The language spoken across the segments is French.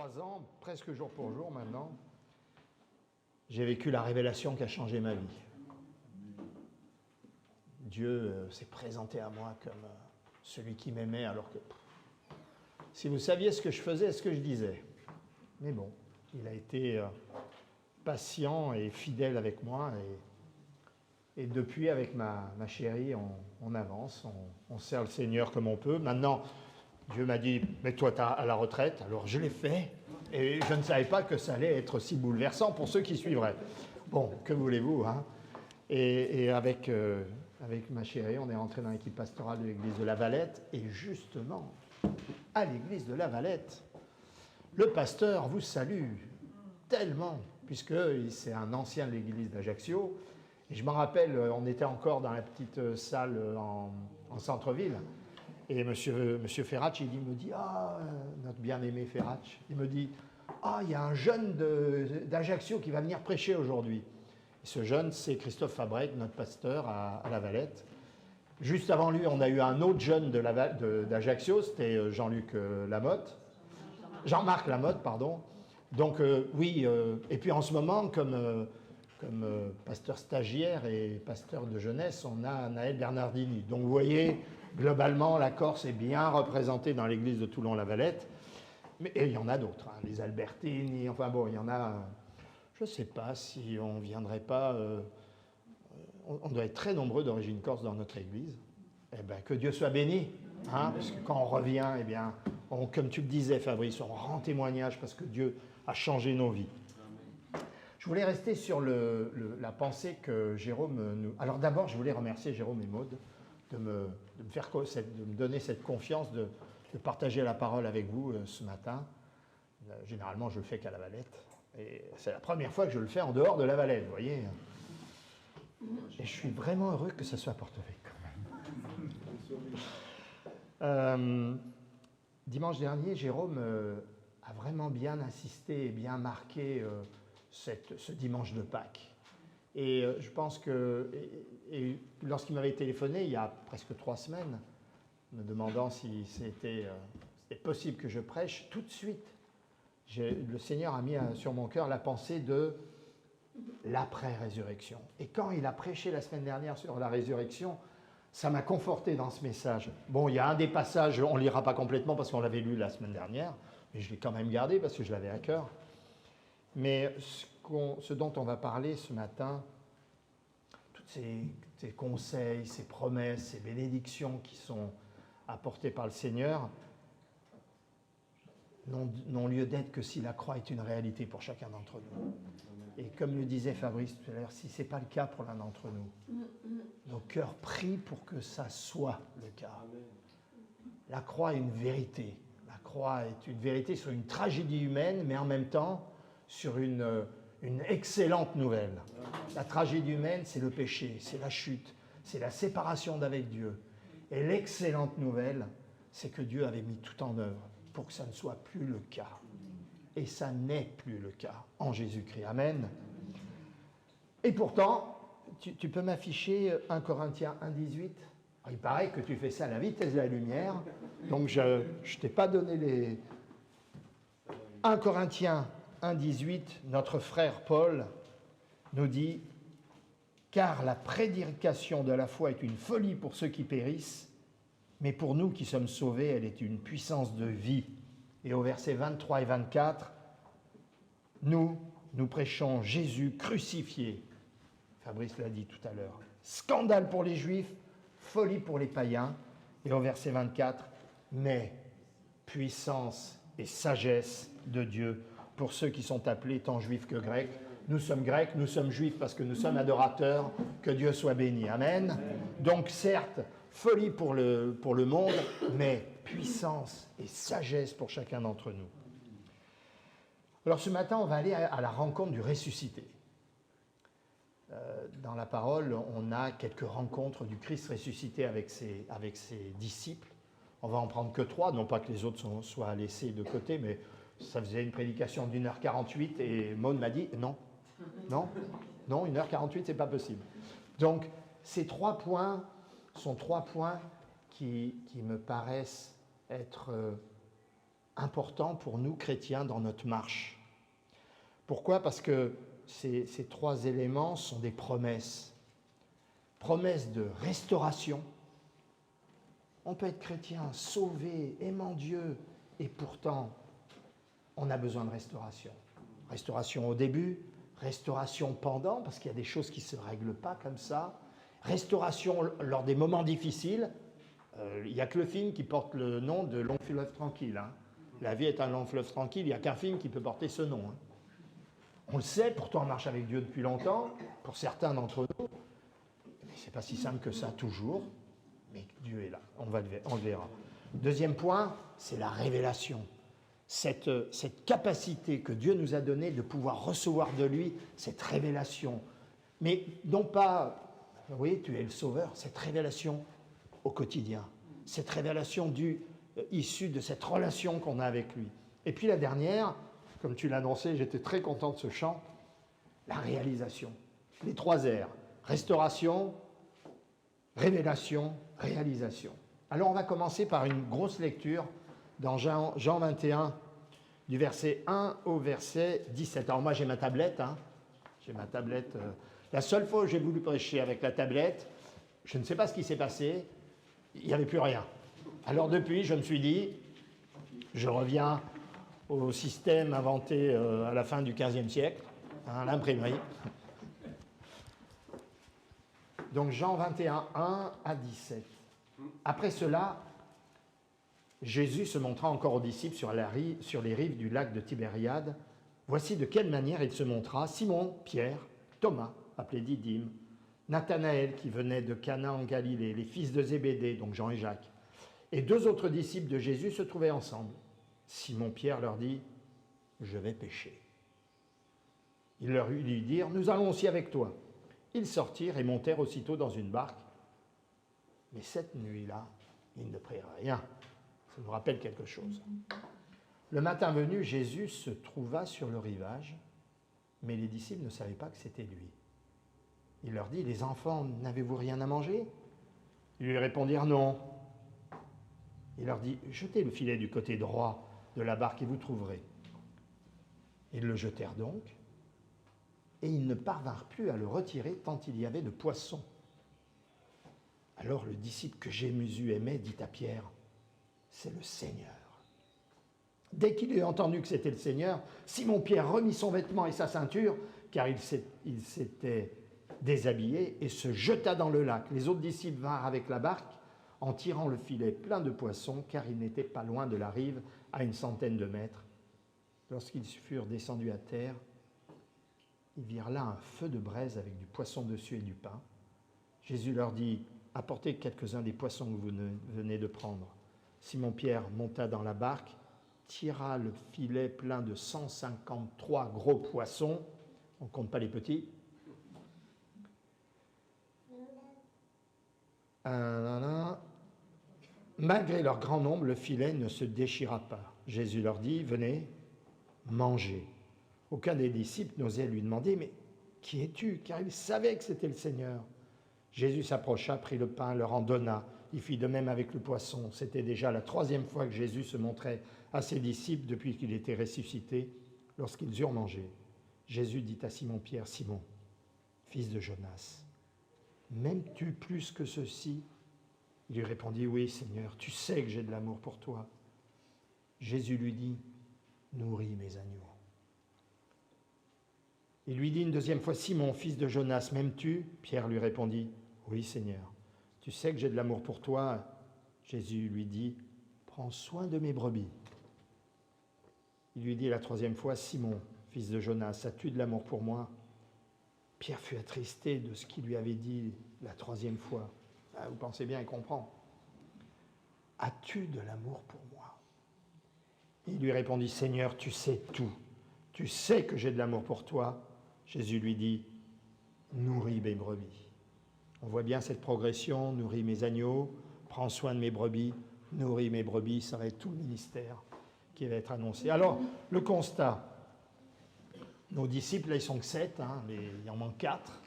3 ans, presque jour pour jour maintenant, j'ai vécu la révélation qui a changé ma vie. Dieu s'est présenté à moi comme celui qui m'aimait, alors que si vous saviez ce que je faisais, ce que je disais. Mais bon, il a été patient et fidèle avec moi, et depuis, avec ma chérie, on avance, on sert le Seigneur comme on peut. Maintenant, Dieu m'a dit, mets-toi à la retraite. Alors je l'ai fait, et je ne savais pas que ça allait être si bouleversant pour ceux qui suivraient. Bon, que voulez-vous, hein? Et avec ma chérie, on est rentré dans l'équipe pastorale de l'église de La Valette, et justement, à l'église de La Valette, le pasteur vous salue tellement, puisque c'est un ancien de l'église d'Ajaccio. Et je me rappelle, on était encore dans la petite salle en centre-ville, et monsieur Ferrach, il me dit, notre bien-aimé Ferrach, il me dit, il y a un jeune d'Ajaccio qui va venir prêcher aujourd'hui. Et ce jeune, c'est Christophe Fabrec, notre pasteur à La Valette. Juste avant lui, on a eu un autre jeune d'Ajaccio, c'était Jean-Luc Lamotte. Jean-Marc Lamotte, pardon. Donc oui, et puis en ce moment, comme pasteur stagiaire et pasteur de jeunesse, on a Naël Bernardini. Donc vous voyez, globalement, la Corse est bien représentée dans l'église de Toulon-la-Valette. Mais il y en a d'autres, hein, les Albertini, enfin bon, il y en a... Je ne sais pas si on ne viendrait pas... on doit être très nombreux d'origine corse dans notre église. Eh bien, que Dieu soit béni, hein, parce que quand on revient, eh bien, comme tu le disais, Fabrice, on rend témoignage parce que Dieu a changé nos vies. Je voulais rester sur la pensée que Jérôme nous... Alors d'abord, je voulais remercier Jérôme et Maude de me donner cette confiance de partager la parole avec vous ce matin. Généralement, je le fais qu'à La Valette. Et c'est la première fois que je le fais en dehors de La Valette, vous voyez. Et je suis vraiment heureux que ça soit à Portevec, quand même. Dimanche dernier, Jérôme a vraiment bien insisté et bien marqué ce dimanche de Pâques. Et je pense que, lorsqu'il m'avait téléphoné il y a presque 3 semaines, me demandant si c'était possible que je prêche, tout de suite, le Seigneur a mis sur mon cœur la pensée de l'après-résurrection. Et quand il a prêché la semaine dernière sur la résurrection, ça m'a conforté dans ce message. Bon, il y a un des passages, on ne lira pas complètement parce qu'on l'avait lu la semaine dernière, mais je l'ai quand même gardé parce que je l'avais à cœur. Mais ce dont on va parler ce matin, tous ces conseils, ces promesses, ces bénédictions qui sont apportées par le Seigneur, n'ont lieu d'être que si la croix est une réalité pour chacun d'entre nous. Et comme le disait Fabrice tout à l'heure, si ce n'est pas le cas pour l'un d'entre nous, nos cœurs prient pour que ça soit le cas. La croix est une vérité. La croix est une vérité sur une tragédie humaine, mais en même temps sur une excellente nouvelle. La tragédie humaine, c'est le péché, c'est la chute, c'est la séparation d'avec Dieu. Et l'excellente nouvelle, c'est que Dieu avait mis tout en œuvre pour que ça ne soit plus le cas. Et ça n'est plus le cas en Jésus-Christ. Amen. Et pourtant, tu peux m'afficher 1 Corinthiens 1,18 ? Il paraît que tu fais ça à la vitesse de la lumière, donc je ne t'ai pas donné les... 1 Corinthiens 1,18, notre frère Paul nous dit « Car la prédication de la foi est une folie pour ceux qui périssent, mais pour nous qui sommes sauvés, elle est une puissance de vie. » Et au verset 23 et 24, nous prêchons Jésus crucifié. Fabrice l'a dit tout à l'heure. Scandale pour les Juifs, folie pour les païens. Et au verset 24, mais puissance et sagesse de Dieu pour ceux qui sont appelés tant juifs que grecs. Nous sommes grecs, nous sommes juifs parce que nous sommes adorateurs. Que Dieu soit béni. Amen. Donc certes, folie pour le monde, mais puissance et sagesse pour chacun d'entre nous. Alors ce matin, on va aller à la rencontre du ressuscité. Dans la parole, on a quelques rencontres du Christ ressuscité avec ses disciples. On va en prendre que 3, non pas que les autres soient laissés de côté, mais ça faisait une prédication d'1h48 et Maud m'a dit non, 1h48, c'est pas possible. Donc ces 3 points sont 3 points qui me paraissent être important pour nous chrétiens dans notre marche. Pourquoi? Parce que ces trois éléments sont des promesses. Promesses de restauration. On peut être chrétien, sauvé, aimant Dieu, et pourtant, on a besoin de restauration. Restauration au début, restauration pendant, parce qu'il y a des choses qui ne se règlent pas comme ça. Restauration lors des moments difficiles. Il n'y a que le film qui porte le nom de Long fleuve tranquille. Hein. La vie est un long fleuve tranquille, il n'y a qu'un film qui peut porter ce nom. Hein. On le sait, pourtant on marche avec Dieu depuis longtemps, pour certains d'entre nous. Mais ce n'est pas si simple que ça toujours, mais Dieu est là, on le verra. Deuxième point, c'est la révélation. Cette capacité que Dieu nous a donnée de pouvoir recevoir de lui cette révélation. Mais non pas, oui, tu es le sauveur, cette révélation au quotidien, cette révélation issue de cette relation qu'on a avec lui. Et puis la dernière, comme tu l'as annoncé, j'étais très content de ce chant, la réalisation. Les 3 R, restauration, révélation, réalisation. Alors on va commencer par une grosse lecture dans Jean 21, du verset 1 au verset 17. Alors moi j'ai ma tablette, j'ai ma tablette. La seule fois où j'ai voulu prêcher avec la tablette, je ne sais pas ce qui s'est passé, il n'y avait plus rien. Alors depuis, je me suis dit, je reviens au système inventé à la fin du XVe siècle, l'imprimerie. Donc Jean 21, 1 à 17. Après cela, Jésus se montra encore aux disciples sur les rives du lac de Tibériade. Voici de quelle manière il se montra. Simon, Pierre, Thomas, appelé Didyme, Nathanaël qui venait de Cana en Galilée, les fils de Zébédée, donc Jean et Jacques, et 2 autres disciples de Jésus se trouvaient ensemble. Simon-Pierre leur dit « Je vais pêcher ». Ils lui dirent « Nous allons aussi avec toi ». Ils sortirent et montèrent aussitôt dans une barque. Mais cette nuit-là, ils ne prirent rien. Ça nous rappelle quelque chose. Le matin venu, Jésus se trouva sur le rivage, mais les disciples ne savaient pas que c'était lui. Il leur dit, « Les enfants, n'avez-vous rien à manger ?» Ils lui répondirent, « Non. » Il leur dit, « Jetez le filet du côté droit de la barque et vous trouverez. » Ils le jetèrent donc, et ils ne parvinrent plus à le retirer tant il y avait de poissons. Alors le disciple que Jésus aimait dit à Pierre, « C'est le Seigneur. » Dès qu'il eut entendu que c'était le Seigneur, Simon-Pierre remit son vêtement et sa ceinture, car il s'était déshabillé, et se jeta dans le lac. Les autres disciples vinrent avec la barque, en tirant le filet plein de poissons, car ils n'étaient pas loin de la rive, à une centaine de mètres. Lorsqu'ils furent descendus à terre, ils virent là un feu de braise avec du poisson dessus et du pain. Jésus leur dit, « Apportez quelques-uns des poissons que vous venez de prendre. » Simon-Pierre monta dans la barque, tira le filet plein de 153 gros poissons, on ne compte pas les petits. Malgré leur grand nombre, le filet ne se déchira pas. Jésus leur dit, « Venez, mangez. » Aucun des disciples n'osait lui demander, « Mais qui es-tu » car il savait que c'était le Seigneur. Jésus s'approcha, prit le pain, leur en donna. Il fit de même avec le poisson. C'était déjà la 3e fois que Jésus se montrait à ses disciples depuis qu'il était ressuscité, lorsqu'ils eurent mangé. Jésus dit à Simon-Pierre, « Simon, fils de Jonas, m'aimes-tu plus que ceci ?» Il lui répondit, « Oui, Seigneur, tu sais que j'ai de l'amour pour toi. » Jésus lui dit, « Nourris mes agneaux. » Il lui dit une 2e fois, « Simon, fils de Jonas, m'aimes-tu » Pierre lui répondit, « Oui, Seigneur, tu sais que j'ai de l'amour pour toi. » Jésus lui dit, « Prends soin de mes brebis. » Il lui dit la 3e fois, « Simon, fils de Jonas, as-tu de l'amour pour moi » Pierre fut attristé de ce qu'il lui avait dit la 3e fois. Ah, vous pensez bien, il comprend. « As-tu de l'amour pour moi » Il lui répondit, « Seigneur, tu sais tout. Tu sais que j'ai de l'amour pour toi. » Jésus lui dit, « Nourris mes brebis. » On voit bien cette progression, nourris mes agneaux, prends soin de mes brebis, nourris mes brebis, ça va être tout le ministère qui va être annoncé. Alors, le constat, nos disciples, là ils sont que 7, mais il en manque 4,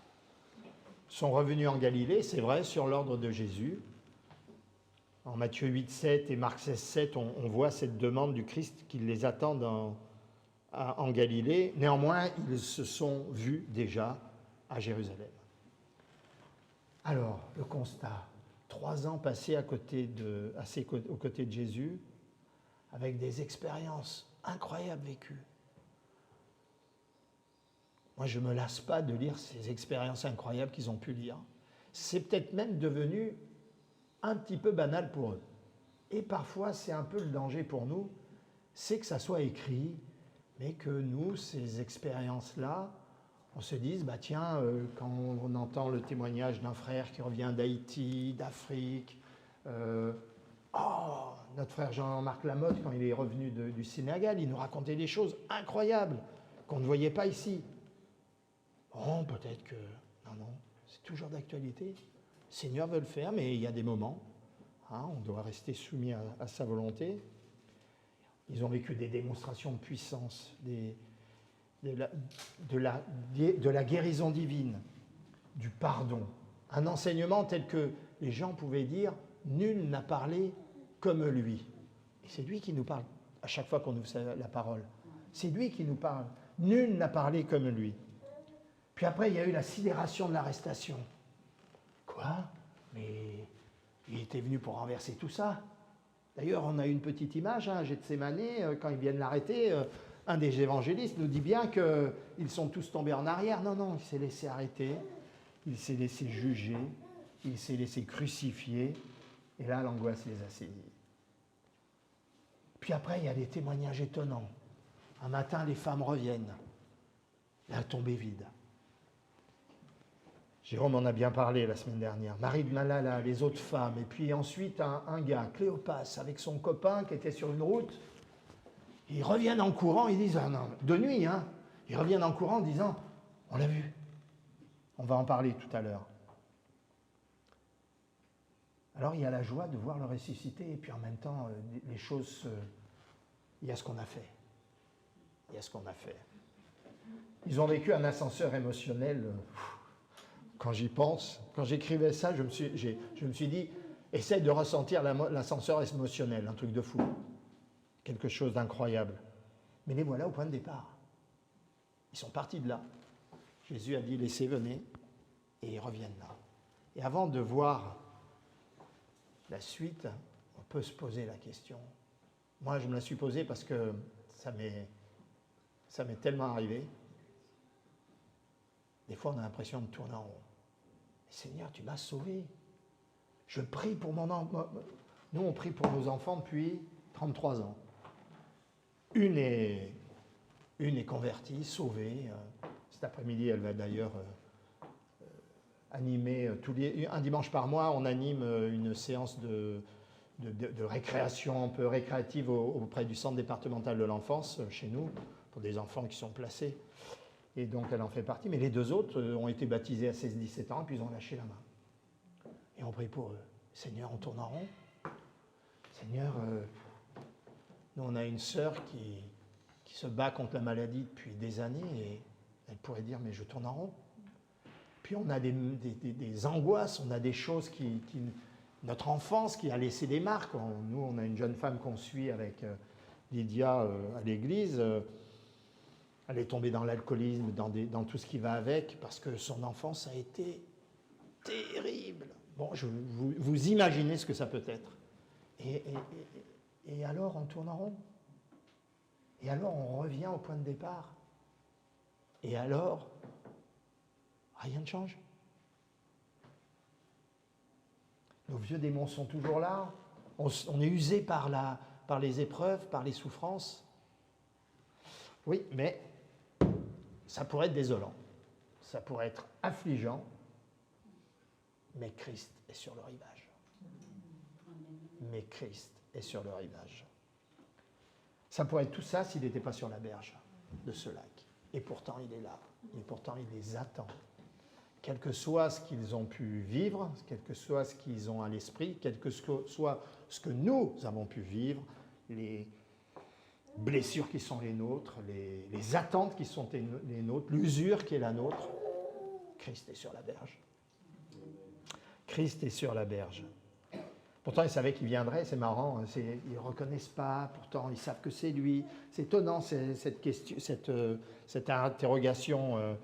sont revenus en Galilée, c'est vrai, sur l'ordre de Jésus. En Matthieu 8, 7 et Marc 16, 7, on voit cette demande du Christ qui les attend en Galilée. Néanmoins, ils se sont vus déjà à Jérusalem. Alors, le constat, 3 ans passés aux côtés de Jésus, avec des expériences incroyables vécues. Moi, je ne me lasse pas de lire ces expériences incroyables qu'ils ont pu lire. C'est peut-être même devenu un petit peu banal pour eux. Et parfois, c'est un peu le danger pour nous, c'est que ça soit écrit, mais que nous, ces expériences-là, on se dise, bah tiens, quand on entend le témoignage d'un frère qui revient d'Haïti, d'Afrique, notre frère Jean-Marc Lamotte, quand il est revenu du Sénégal, il nous racontait des choses incroyables qu'on ne voyait pas ici. Bon, peut-être que... Non, c'est toujours d'actualité. Le Seigneur veut le faire, mais il y a des moments. On doit rester soumis à sa volonté. Ils ont vécu des démonstrations de puissance, de la guérison divine, du pardon. Un enseignement tel que les gens pouvaient dire « Nul n'a parlé comme lui ». Et c'est lui qui nous parle à chaque fois qu'on ouvre la parole. C'est lui qui nous parle. Nul n'a parlé comme lui. Puis après, il y a eu la sidération de l'arrestation. Quoi? Mais il était venu pour renverser tout ça. D'ailleurs, on a une petite image, Gethsémane, quand ils viennent l'arrêter, un des évangélistes nous dit bien qu'ils sont tous tombés en arrière. Non, il s'est laissé arrêter, il s'est laissé juger, il s'est laissé crucifier, et là, l'angoisse les a saisis. Puis après, il y a des témoignages étonnants. Un matin, les femmes reviennent. La tombe est vide. Jérôme en a bien parlé la semaine dernière. Marie de Malala, les autres femmes. Et puis ensuite, un gars, Cléopas, avec son copain qui était sur une route. Ils reviennent en courant, ils disent, de nuit, ils reviennent en courant en disant, on l'a vu. On va en parler tout à l'heure. Alors il y a la joie de voir le ressusciter, et puis en même temps, les choses, il y a ce qu'on a fait. Il y a ce qu'on a fait. Ils ont vécu un ascenseur émotionnel. Quand j'y pense, quand j'écrivais ça, je me suis dit, essaye de ressentir l'ascenseur émotionnel, un truc de fou. Quelque chose d'incroyable. Mais les voilà au point de départ. Ils sont partis de là. Jésus a dit, laissez, venez, et ils reviennent là. Et avant de voir la suite, on peut se poser la question. Moi, je me la suis posée parce que ça m'est tellement arrivé. Des fois, on a l'impression de tourner en rond. Seigneur, tu m'as sauvé. Je prie pour mon enfant. Nous, on prie pour nos enfants depuis 33 ans. Une est convertie, sauvée. Cet après-midi, elle va d'ailleurs animer un dimanche par mois, on anime une séance de récréation un peu récréative auprès du centre départemental de l'enfance chez nous, pour des enfants qui sont placés. Et donc elle en fait partie. Mais les deux autres ont été baptisés à 16-17 ans et puis ils ont lâché la main. Et on prie pour eux. Seigneur, on tourne en rond. Seigneur, nous on a une sœur qui se bat contre la maladie depuis des années et elle pourrait dire mais je tourne en rond. Puis on a des angoisses, on a des choses notre enfance qui a laissé des marques. Nous on a une jeune femme qu'on suit avec Lydia à l'église. Elle est tombée dans l'alcoolisme, dans tout ce qui va avec, parce que son enfance a été terrible. Bon, vous imaginez ce que ça peut être. Et alors, on tourne en rond. Et alors, on revient au point de départ. Et alors, rien ne change. Nos vieux démons sont toujours là. On est usé par les épreuves, par les souffrances. Oui, mais ça pourrait être désolant, ça pourrait être affligeant, mais Christ est sur le rivage. Mais Christ est sur le rivage. Ça pourrait être tout ça s'il n'était pas sur la berge de ce lac. Et pourtant, il est là. Et pourtant, il les attend. Quel que soit ce qu'ils ont pu vivre, quel que soit ce qu'ils ont à l'esprit, quel que soit ce que nous avons pu vivre, les blessures qui sont les nôtres, les attentes qui sont les nôtres, l'usure qui est la nôtre, Christ est sur la berge. Christ est sur la berge. Pourtant, ils savaient qu'il viendrait, c'est marrant, ils ne reconnaissent pas, pourtant ils savent que c'est lui. C'est étonnant cette interrogation.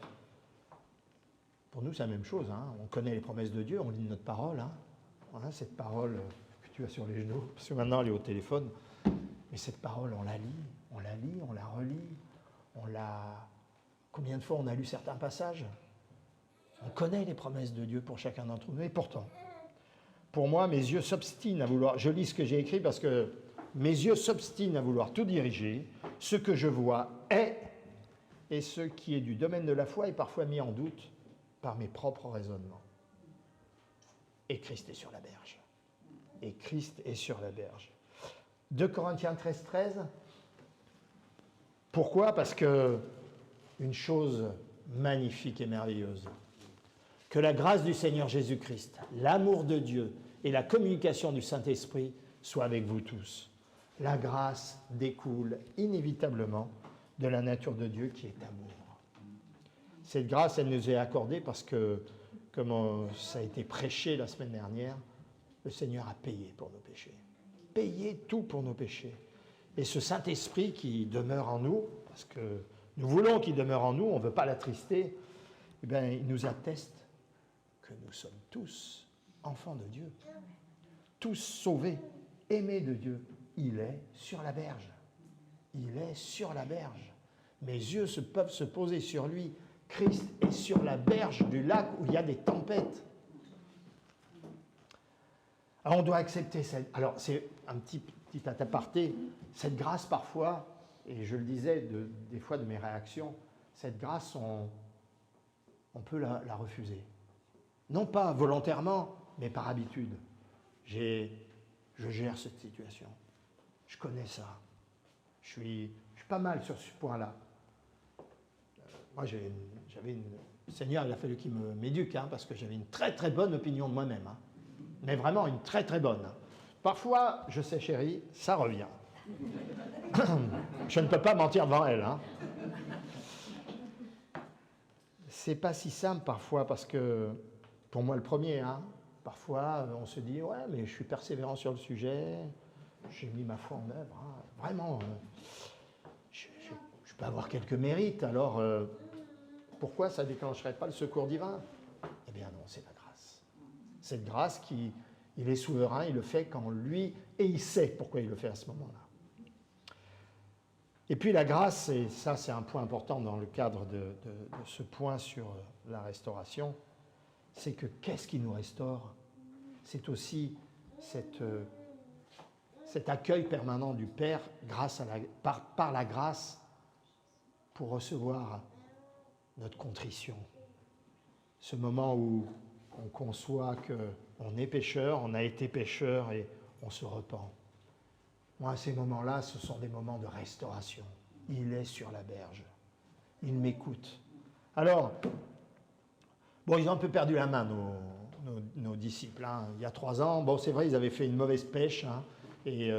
Pour nous, c'est la même chose. Hein. On connaît les promesses de Dieu, on lit notre parole. Hein. Voilà, cette parole que tu as sur les genoux, parce que maintenant elle est au téléphone. Mais cette parole, on la lit, on la relit. Combien de fois on a lu certains passages? On connaît les promesses de Dieu pour chacun d'entre nous. Et pourtant, pour moi, mes yeux s'obstinent à vouloir... Je lis ce que j'ai écrit parce que mes yeux s'obstinent à vouloir tout diriger. Ce que je vois est, et ce qui est du domaine de la foi est parfois mis en doute par mes propres raisonnements. Et Christ est sur la berge. Et Christ est sur la berge. 2 Corinthiens 13, 13. Pourquoi? Parce que une chose magnifique et merveilleuse, que la grâce du Seigneur Jésus-Christ, l'amour de Dieu et la communication du Saint-Esprit soient avec vous tous. La grâce découle inévitablement de la nature de Dieu qui est amour. Cette grâce, elle nous est accordée parce que, comme ça a été prêché la semaine dernière, le Seigneur a payé pour nos péchés. Payé tout pour nos péchés. Et ce Saint-Esprit qui demeure en nous, parce que nous voulons qu'il demeure en nous, on ne veut pas l'attrister, eh bien, il nous atteste que nous sommes tous enfants de Dieu, tous sauvés, aimés de Dieu. Il est sur la berge. Il est sur la berge. Mes yeux peuvent se poser sur lui. Christ est sur la berge du lac où il y a des tempêtes. Alors on doit accepter cette... Alors c'est un petit aparté, cette grâce parfois, et je le disais des fois de mes réactions, cette grâce, on peut la refuser. Non pas volontairement, mais par habitude. Je gère cette situation. Je connais ça. Je suis pas mal sur ce point-là. Moi, le Seigneur, il a fallu qu'il m'éduque, hein, parce que j'avais une très très bonne opinion de moi-même. Hein. Mais vraiment une très très bonne. Parfois, je sais chérie, ça revient. Je ne peux pas mentir devant elle. Hein. C'est pas si simple parfois, parce que, pour moi le premier, hein, parfois on se dit, ouais, mais je suis persévérant sur le sujet, j'ai mis ma foi en œuvre. Hein. Vraiment, je peux avoir quelques mérites, alors pourquoi ça ne déclencherait pas le secours divin? Eh bien non, c'est la grâce. Cette grâce il est souverain, il le fait quand lui, et il sait pourquoi il le fait à ce moment-là. Et puis la grâce, et ça c'est un point important dans le cadre de ce point sur la restauration, c'est que qu'est-ce qui nous restaure? C'est aussi cet accueil permanent du Père par la grâce pour recevoir notre contrition. Ce moment où on conçoit qu'on est pécheur, on a été pécheur et on se repent. Moi, ces moments-là, ce sont des moments de restauration. Il est sur la berge. Il m'écoute. Alors, bon, ils ont un peu perdu la main, nos disciples. Hein. Il y a 3 ans, bon, c'est vrai, ils avaient fait une mauvaise pêche. Hein, et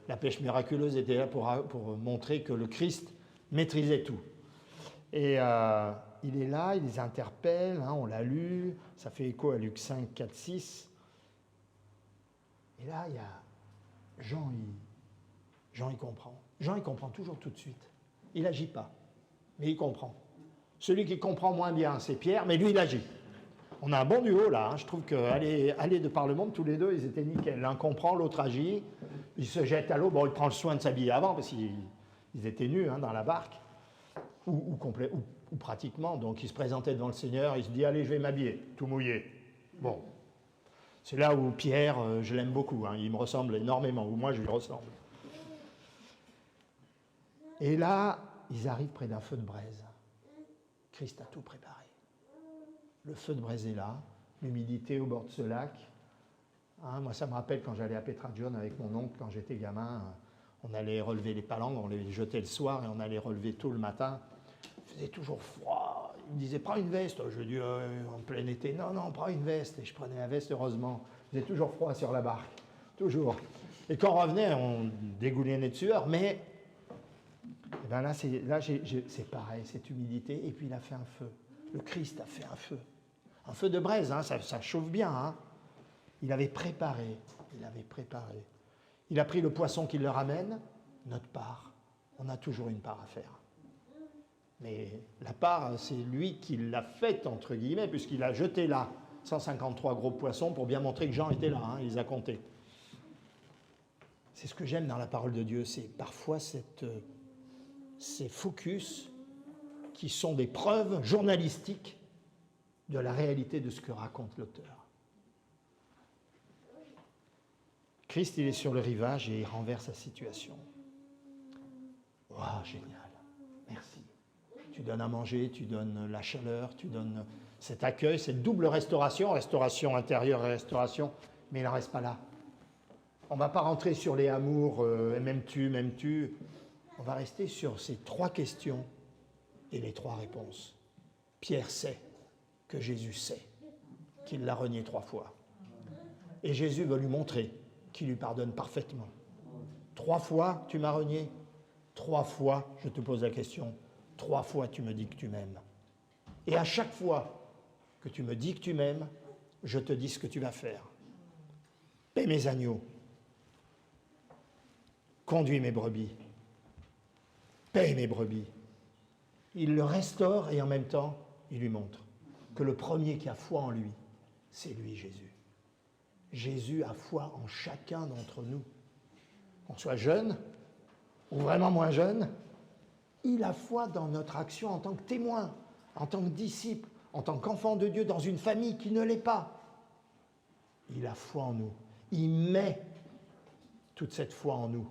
la pêche miraculeuse était là pour montrer que le Christ maîtrisait tout. Et il est là, il les interpelle, hein, on l'a lu, ça fait écho à Luc 5, 4, 6. Et là, il y a Jean, il comprend. Jean, il comprend toujours tout de suite. Il n'agit pas, mais il comprend. Celui qui comprend moins bien, c'est Pierre, mais lui, il agit. On a un bon duo, là. Hein. Je trouve qu'aller de par le monde, tous les deux, ils étaient nickel. L'un comprend, l'autre agit. Il se jette à l'eau. Bon, il prend le soin de s'habiller avant, parce qu'ils étaient nus hein, dans la barque, ou pratiquement. Donc, il se présentait devant le Seigneur, il se dit, allez, je vais m'habiller, tout mouillé. Bon. C'est là où Pierre, je l'aime beaucoup. Hein. Il me ressemble énormément, ou moi, je lui ressemble. Et là, ils arrivent près d'un feu de braise. Christ a tout préparé. Le feu de braise est là, l'humidité au bord de ce lac. Hein, moi, ça me rappelle quand j'allais à Petra-John avec mon oncle, quand j'étais gamin, on allait relever les palanques, on les jetait le soir et on allait relever tôt le matin. Il faisait toujours froid. Il me disait, prends une veste. Je lui dis, en plein été, non, prends une veste. Et je prenais la veste, heureusement. Il faisait toujours froid sur la barque, toujours. Et quand on revenait, on dégoulinait de sueur, mais eh ben là, c'est pareil, cette humidité. Et puis il a fait un feu. Le Christ a fait un feu de braise, hein, ça chauffe bien. Hein. Il avait préparé il avait préparé. Il a pris le poisson qu'il leur amène, notre part. On a toujours une part à faire. Mais la part, c'est lui qui l'a faite, entre guillemets, puisqu'il a jeté là 153 gros poissons pour bien montrer que Jean était là, il les a comptés. C'est ce que j'aime dans la parole de Dieu, c'est parfois ces focus qui sont des preuves journalistiques de la réalité de ce que raconte l'auteur. Christ, il est sur le rivage et il renverse la situation. Waouh, génial, merci. Tu donnes à manger, tu donnes la chaleur, tu donnes cet accueil, cette double restauration, restauration intérieure et restauration, mais il n'en reste pas là. On ne va pas rentrer sur les amours, m'aimes-tu. On va rester sur ces 3 questions et les 3 réponses. Pierre sait que Jésus sait qu'il l'a renié 3 fois. Et Jésus veut lui montrer qu'il lui pardonne parfaitement. 3 fois, tu m'as renié. 3 fois, je te pose la question. 3 fois, tu me dis que tu m'aimes. Et à chaque fois que tu me dis que tu m'aimes, je te dis ce que tu vas faire. Paie mes agneaux. Conduis mes brebis. Paie mes brebis. Il le restaure et en même temps, il lui montre que le premier qui a foi en lui, c'est lui, Jésus. Jésus a foi en chacun d'entre nous. Qu'on soit jeune ou vraiment moins jeune, il a foi dans notre action en tant que témoin, en tant que disciple, en tant qu'enfant de Dieu dans une famille qui ne l'est pas. Il a foi en nous. Il met toute cette foi en nous.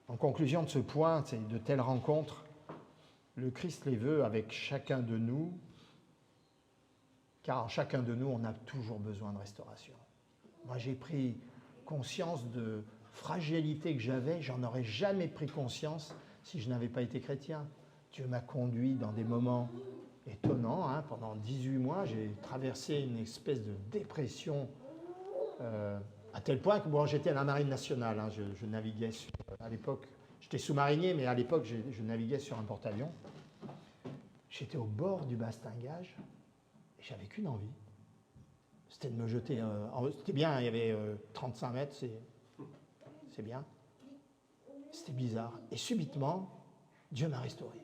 En conclusion de ce point, de telles rencontres, le Christ les veut avec chacun de nous, car en chacun de nous, on a toujours besoin de restauration. Moi, j'ai pris conscience de fragilité que j'avais, j'en aurais jamais pris conscience si je n'avais pas été chrétien. Dieu m'a conduit dans des moments étonnants. Pendant 18 mois, j'ai traversé une espèce de dépression à tel point que j'étais à la Marine nationale. Je naviguais à l'époque, j'étais sous-marinier, mais à l'époque, je naviguais sur un porte-avions. J'étais au bord du bastingage et j'avais qu'une envie. C'était de me jeter. C'était bien, il y avait 35 mètres, c'est bien. C'était bizarre. Et subitement, Dieu m'a restauré.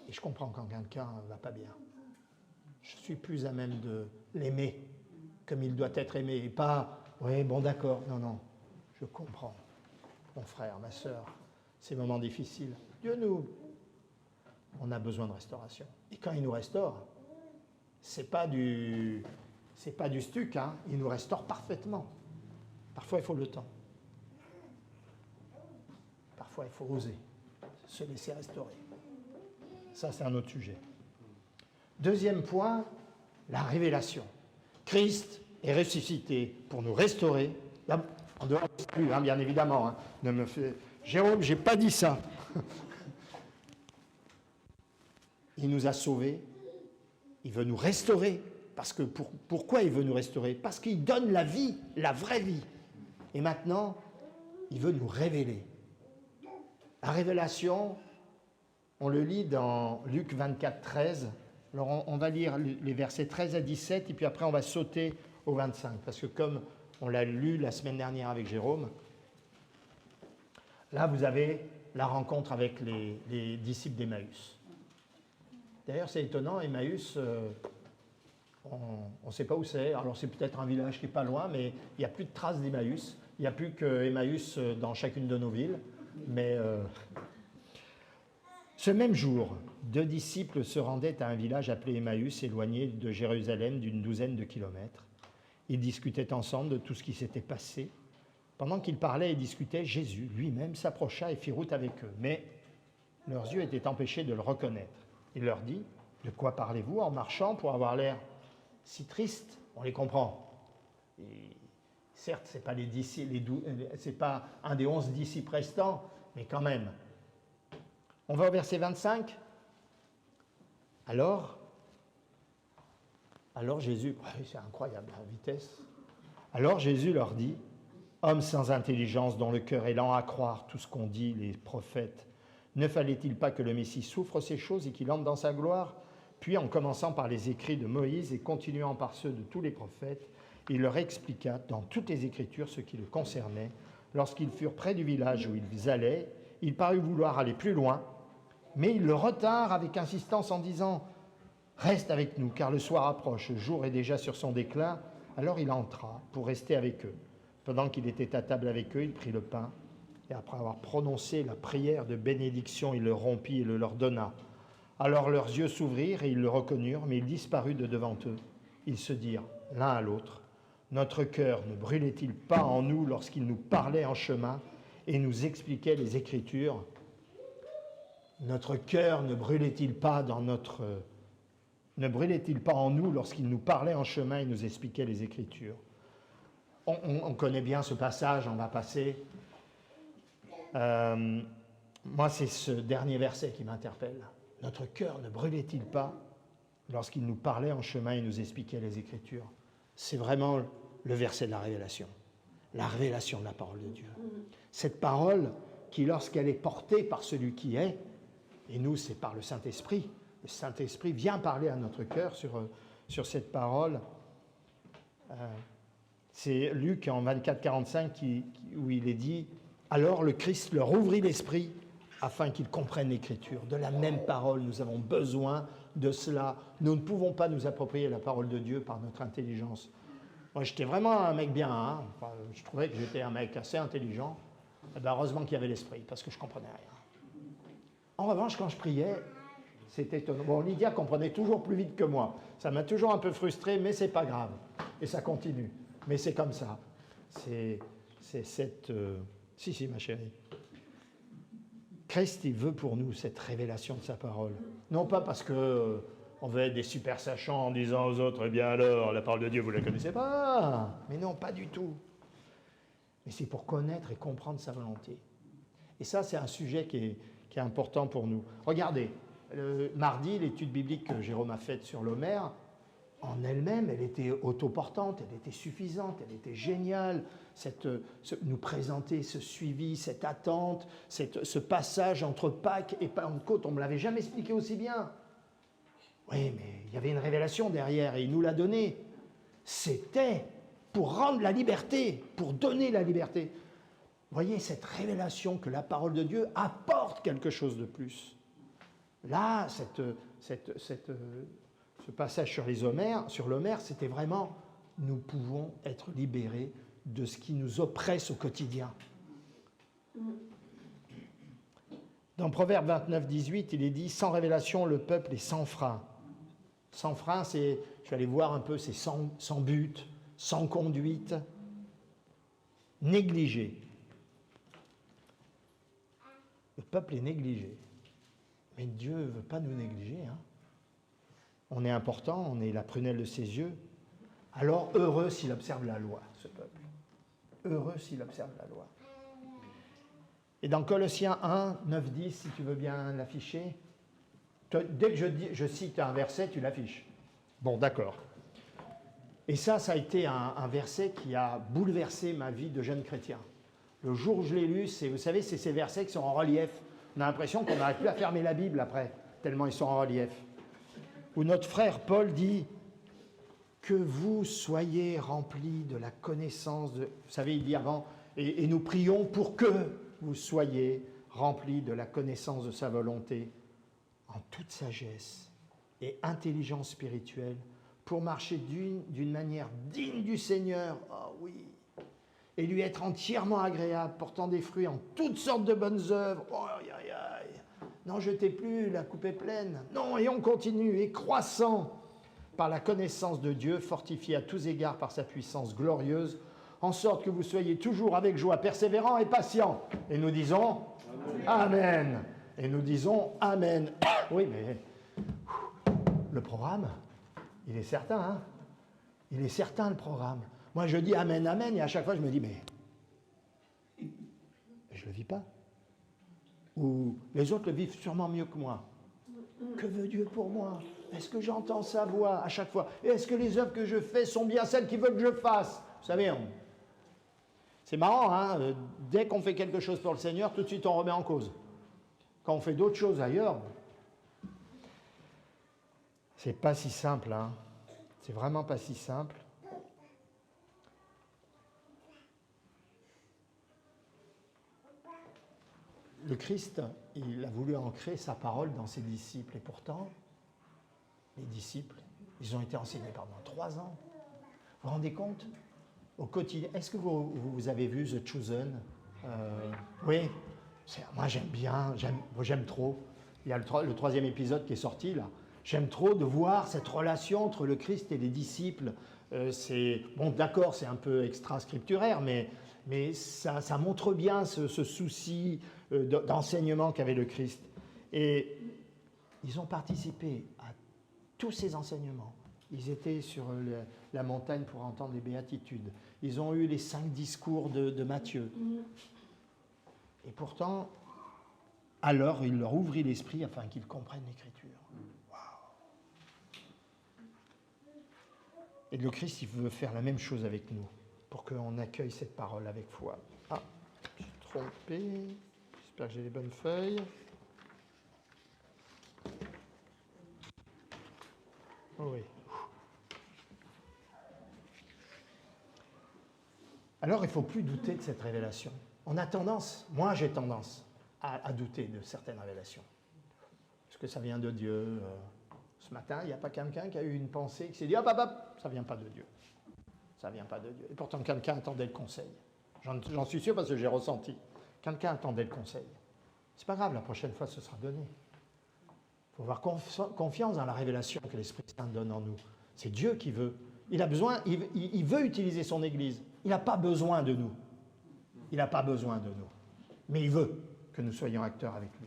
Et je comprends quand quelqu'un ne va pas bien. Je suis plus à même de l'aimer comme il doit être aimé. Et pas, oui, bon d'accord, non. Je comprends, mon frère, ma sœur, ces moments difficiles. Dieu on a besoin de restauration. Et quand il nous restaure, c'est pas du stuc, il nous restaure parfaitement. Parfois, il faut le temps. Parfois, il faut oser se laisser restaurer. Ça, c'est un autre sujet. Deuxième point, la révélation. Christ est ressuscité pour nous restaurer. Là, en dehors de plus, bien évidemment. Jérôme, je n'ai pas dit ça. Il nous a sauvés. Il veut nous restaurer. Parce que pourquoi il veut nous restaurer? Parce qu'il donne la vie, la vraie vie. Et maintenant, il veut nous révéler. La révélation, on le lit dans Luc 24, 13. Alors on va lire les versets 13 à 17 et puis après on va sauter au 25. Parce que comme on l'a lu la semaine dernière avec Jérôme, là vous avez la rencontre avec les disciples d'Emmaüs. D'ailleurs c'est étonnant, Emmaüs, on ne sait pas où c'est. Alors c'est peut-être un village qui n'est pas loin, mais il n'y a plus de traces d'Emmaüs. Il n'y a plus que Emmaüs dans chacune de nos villes. Mais ce même jour, 2 disciples se rendaient à un village appelé Emmaüs, éloigné de Jérusalem d'une 12aine de kilomètres. Ils discutaient ensemble de tout ce qui s'était passé. Pendant qu'ils parlaient et discutaient, Jésus lui-même s'approcha et fit route avec eux. Mais leurs yeux étaient empêchés de le reconnaître. Il leur dit, « De quoi parlez-vous en marchant pour avoir l'air si triste ?» On les comprend. Et certes, ce n'est pas un des 11 disciples restants, mais quand même. On va au verset 25. Alors Jésus, c'est incroyable la vitesse. Alors Jésus leur dit, « Hommes sans intelligence dont le cœur est lent à croire tout ce qu'ont dit les prophètes, Ne fallait-il pas que le Messie souffre ces choses et qu'il entre dans sa gloire ? Puis, en commençant par les écrits de Moïse et continuant par ceux de tous les prophètes, il leur expliqua dans toutes les Écritures ce qui le concernait. Lorsqu'ils furent près du village où ils allaient, il parut vouloir aller plus loin, mais ils le retinrent avec insistance en disant « Reste avec nous, car le soir approche, le jour est déjà sur son déclin. » Alors il entra pour rester avec eux. Pendant qu'il était à table avec eux, il prit le pain, et après avoir prononcé la prière de bénédiction, il le rompit et le leur donna. Alors leurs yeux s'ouvrirent et ils le reconnurent, mais il disparut de devant eux. Ils se dirent l'un à l'autre, « Notre cœur ne brûlait-il pas en nous lorsqu'il nous parlait en chemin et nous expliquait les Écritures ?» Notre cœur ne brûlait-il pas en nous lorsqu'il nous parlait en chemin et nous expliquait les Écritures? On connaît bien ce passage, on va passer. Moi, c'est ce dernier verset qui m'interpelle. Notre cœur ne brûlait-il pas lorsqu'il nous parlait en chemin et nous expliquait les Écritures? C'est vraiment le verset de la révélation de la parole de Dieu. Cette parole qui, lorsqu'elle est portée par celui qui est, et nous, c'est par le Saint-Esprit vient parler à notre cœur sur cette parole. C'est Luc en 24-45 où il est dit « Alors le Christ leur ouvrit l'esprit afin qu'ils comprennent l'Écriture. » De la même parole, nous avons besoin de cela. Nous ne pouvons pas nous approprier la parole de Dieu par notre intelligence. Moi, j'étais vraiment un mec bien, hein. Enfin, je trouvais que j'étais un mec assez intelligent. Et bien, heureusement qu'il y avait l'esprit, parce que je ne comprenais rien. En revanche, quand je priais, c'était étonnant. Bon, Lydia comprenait toujours plus vite que moi. Ça m'a toujours un peu frustré, mais c'est pas grave. Et ça continue. Mais c'est comme ça. C'est cette... Si, ma chérie. Christ, il veut pour nous cette révélation de sa parole. Non pas parce que on veut être des super sachants en disant aux autres, eh bien alors, la parole de Dieu, vous ne la connaissez pas. Mais non, pas du tout. Mais c'est pour connaître et comprendre sa volonté. Et ça, c'est un sujet qui est important pour nous. Regardez, mardi, l'étude biblique que Jérôme a faite sur l'Homère, en elle-même, elle était autoportante, elle était suffisante, elle était géniale. Nous présenter ce suivi, cette attente, ce passage entre Pâques et Pentecôte, on ne me l'avait jamais expliqué aussi bien. Oui, mais il y avait une révélation derrière et il nous l'a donnée. C'était pour rendre la liberté, pour donner la liberté. Vous voyez, cette révélation que la parole de Dieu apporte quelque chose de plus. Là, ce passage sur l'Homère, c'était vraiment, nous pouvons être libérés de ce qui nous oppresse au quotidien. Dans Proverbe 29, 18, il est dit « Sans révélation, le peuple est sans frein ». Sans frein, c'est, je vais aller voir un peu, c'est sans but, sans conduite, négligé. Le peuple est négligé. Mais Dieu ne veut pas nous négliger. Hein. On est important, on est la prunelle de ses yeux. Alors heureux s'il observe la loi, ce peuple. Heureux s'il observe la loi. Et dans Colossiens 1, 9, 10, si tu veux bien l'afficher, dès que je cite un verset, tu l'affiches. Bon, d'accord. Et ça a été un verset qui a bouleversé ma vie de jeune chrétien. Le jour où je l'ai lu, vous savez, c'est ces versets qui sont en relief. On a l'impression qu'on n'arrive plus à fermer la Bible après, tellement ils sont en relief. Où notre frère Paul dit que vous soyez remplis de la connaissance de... Vous savez, il dit avant, et nous prions pour que vous soyez remplis de la connaissance de sa volonté, en toute sagesse et intelligence spirituelle, pour marcher d'une manière digne du Seigneur, oh oui, et lui être entièrement agréable, portant des fruits en toutes sortes de bonnes œuvres. Oh, aïe, aïe, aïe. N'en jetez plus, la coupe est pleine. Non, et on continue, et croissant par la connaissance de Dieu, fortifié à tous égards par sa puissance glorieuse, en sorte que vous soyez toujours avec joie, persévérants et patients. Et nous disons Amen. Et nous disons Amen. Oui, mais le programme, il est certain, hein? Il est certain, le programme. Moi, je dis Amen, Amen, et à chaque fois, je me dis, mais je ne le vis pas. Ou les autres le vivent sûrement mieux que moi. Que veut Dieu pour moi? Est-ce que j'entends sa voix à chaque fois? Et est-ce que les œuvres que je fais sont bien celles qu'il veut que je fasse? Vous savez, c'est marrant, hein? Dès qu'on fait quelque chose pour le Seigneur, tout de suite, on remet en cause. Quand on fait d'autres choses ailleurs, c'est pas si simple, hein. C'est vraiment pas si simple. Le Christ, il a voulu ancrer sa parole dans ses disciples. Et pourtant, les disciples, ils ont été enseignés pendant 3 ans. Vous vous rendez compte? Au quotidien. Est-ce que vous avez vu The Chosen? Oui. Moi, j'aime bien. J'aime trop. Il y a le 3e épisode qui est sorti, là. J'aime trop de voir cette relation entre le Christ et les disciples. Bon, d'accord, c'est un peu extra-scripturaire, mais ça montre bien ce souci d'enseignement qu'avait le Christ. Et ils ont participé à tous ces enseignements. Ils étaient sur la montagne pour entendre les béatitudes. Ils ont eu les 5 discours de Matthieu. Et pourtant, alors il leur ouvrit l'esprit afin qu'ils comprennent l'Écriture. Waouh! Et le Christ, il veut faire la même chose avec nous, pour qu'on accueille cette parole avec foi. Ah, je suis trompé. J'espère que j'ai les bonnes feuilles. Oh oui. Alors, il ne faut plus douter de cette révélation. On a tendance, moi j'ai tendance, à douter de certaines révélations. Est-ce que ça vient de Dieu? Ce matin, il n'y a pas quelqu'un qui a eu une pensée, qui s'est dit « hop, hop, hop, ça ne vient pas de Dieu. Ça ne vient pas de Dieu. » Et pourtant, quelqu'un attendait le conseil. J'en suis sûr parce que j'ai ressenti. Quelqu'un attendait le conseil. C'est pas grave, la prochaine fois, ce sera donné. Il faut avoir confiance dans la révélation que l'Esprit Saint donne en nous. C'est Dieu qui veut. Il a besoin, il veut utiliser son Église. Il n'a pas besoin de nous. Il n'a pas besoin de nous. Mais il veut que nous soyons acteurs avec lui.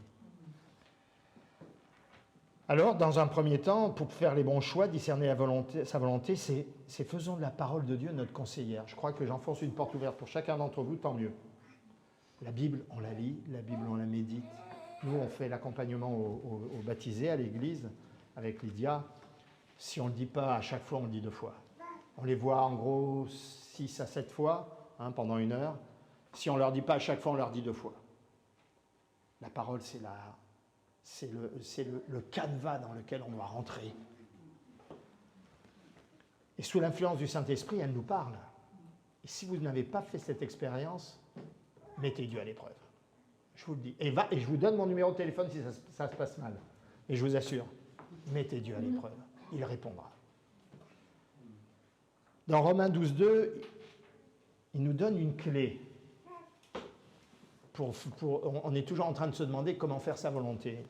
Alors, dans un premier temps, pour faire les bons choix, discerner sa volonté, c'est faisons de la parole de Dieu notre conseillère. Je crois que j'enfonce une porte ouverte pour chacun d'entre vous, tant mieux. La Bible, on la lit, la Bible, on la médite. Nous, on fait l'accompagnement aux baptisés à l'église avec Lydia. Si on ne le dit pas à chaque fois, on le dit 2 fois. On les voit en gros 6 à 7 fois pendant 1 heure. Si on ne leur dit pas à chaque fois, on leur dit 2 fois. La parole, c'est le canevas dans lequel on doit rentrer. Et sous l'influence du Saint-Esprit, elle nous parle. Et si vous n'avez pas fait cette expérience, mettez Dieu à l'épreuve. Je vous le dis. Et je vous donne mon numéro de téléphone si ça se passe mal. Et je vous assure, mettez Dieu à l'épreuve. Il répondra. Dans Romains 12,2, il nous donne une clé. On est toujours en train de se demander comment faire sa volonté.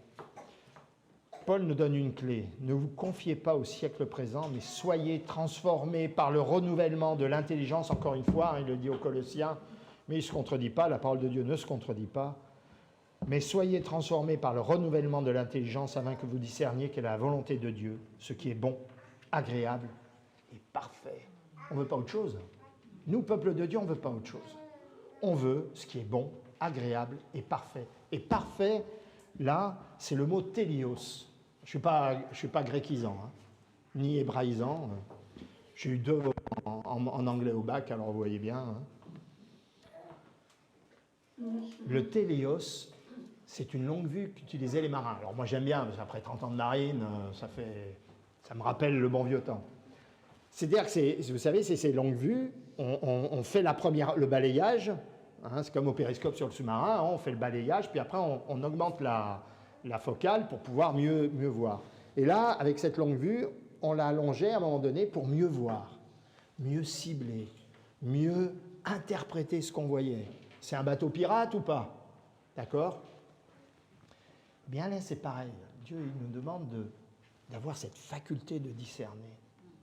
Paul nous donne une clé. Ne vous confiez pas au siècle présent, mais soyez transformés par le renouvellement de l'intelligence. Encore une fois, il le dit aux Colossiens, mais il ne se contredit pas, la parole de Dieu ne se contredit pas. Mais soyez transformés par le renouvellement de l'intelligence afin que vous discerniez quelle est la volonté de Dieu, ce qui est bon, agréable et parfait. On ne veut pas autre chose. Nous, peuple de Dieu, on ne veut pas autre chose. On veut ce qui est bon, agréable et parfait. Et parfait, là, c'est le mot télios. Je ne suis pas grécisant, ni hébraïsant. J'ai eu 2 en anglais au bac, alors vous voyez bien. Le télios, c'est une longue vue qu'utilisaient les marins. Alors moi j'aime bien, parce qu'après 30 ans de marine, ça me rappelle le bon vieux temps. C'est-à-dire que, vous savez, c'est ces longues vues, on fait le balayage, c'est comme au périscope sur le sous-marin, on fait le balayage, puis après on augmente la focale pour pouvoir mieux voir. Et là, avec cette longue vue, on l'a allongée à un moment donné pour mieux voir, mieux cibler, mieux interpréter ce qu'on voyait. C'est un bateau pirate ou pas? D'accord? Bien là, c'est pareil. Dieu il nous demande d'avoir cette faculté de discerner